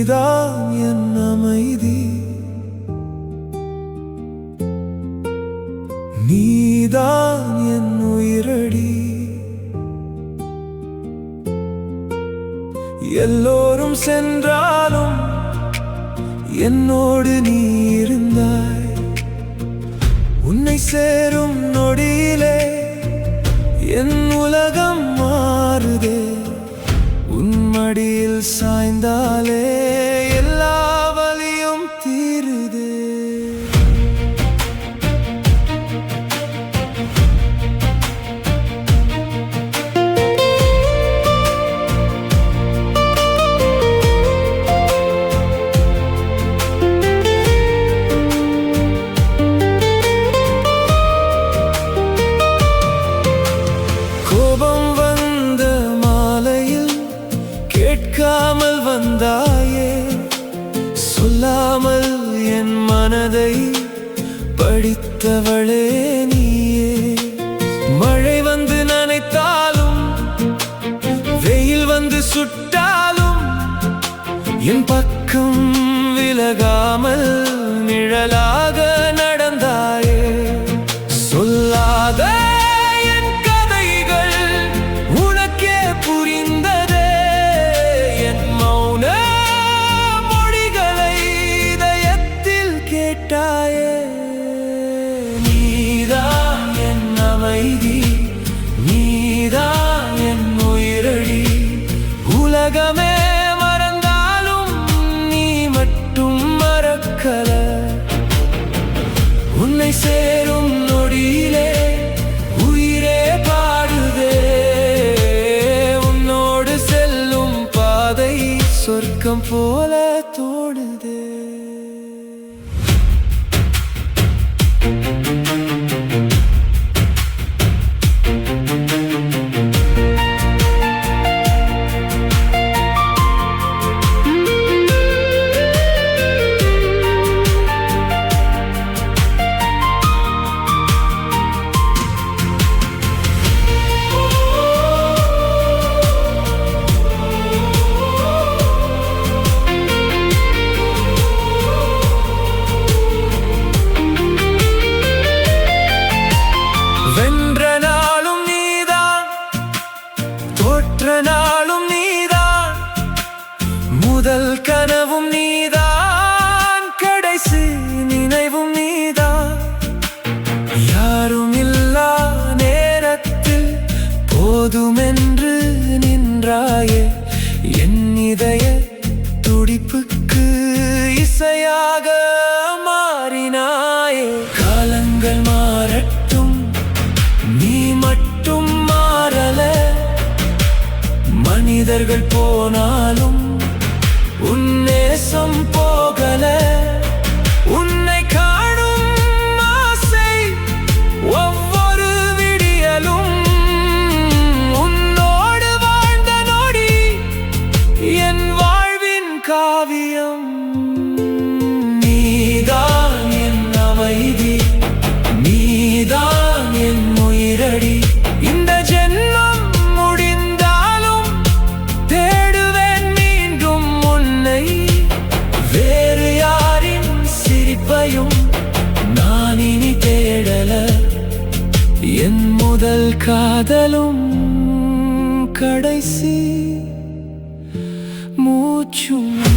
நீதான் என் அமைதி, நீதான் என் உயிரடி. எல்லோரும் சென்றாலும் என்னோடு நீ இருந்தாய். உன்னை சேரும் நொடியிலே என் உலகம் மாறுதே. உன் மடியில் சாய்ந்தாலே எல்லா வலியும் தீருதே. கோபம் வந்த மாலையில் கேட்காமல் வந்தாயே, சொல்லாமல் என் மனதை படித்தவளே நீயே. மழை வந்து நனைத்தாலும் வெயில் வந்து சுட்டாலும் என் பக்கம் விலகாமல் நிழலாக நடந்தாயே. சொல்லாத என் கதைகள் உனக்கே புரிந்ததே. என் மௌன மொழிகளை இதயத்தில் கேட்டாயே. நீதான் என் அமைதி, நீதான் என் உயிரடி. உலகமே மறந்தாலும் நீ மட்டும் மறக்கல. உன்னை சேரும் நொடியிலே உயிரே பாடுதே. உன்னோடு செல்லும் பாதை சொர்க்கம் போல தோடுதே. வென்ற நாளும் நீதான், தோற்ற நாளும் நீதான். முதல் கனவும் நீதான், கடைசி நினைவும் நீதான். யாரும் இல்லா நேரத்தில் போதுமென்று நின்றாயே. என் இதய துடிப்புக்கு இசையாக மாறினாயே. காலங்கள் மாறட்டும், நீ மட்டும் மாறல. மனிதர்கள் போனாலும் உன் நேசம் போகல. உன்னை காணும் ஆசை ஒவ்வொரு விடியலும். உன்னோடு வாழ்ந்த நொடி என் வாழ்வின் காவியம். நீதான் என் அமைதி, நீதான் என் உயிரடி. இந்த ஜென்மம் முடிந்தாலும் தேடுவேன் மீண்டும் உன்னை. வேறு யாரின் சிரிப்பையும் நான் இனி தேடல. என் முதல் காதலும் கடைசி மூச்சும் நீ.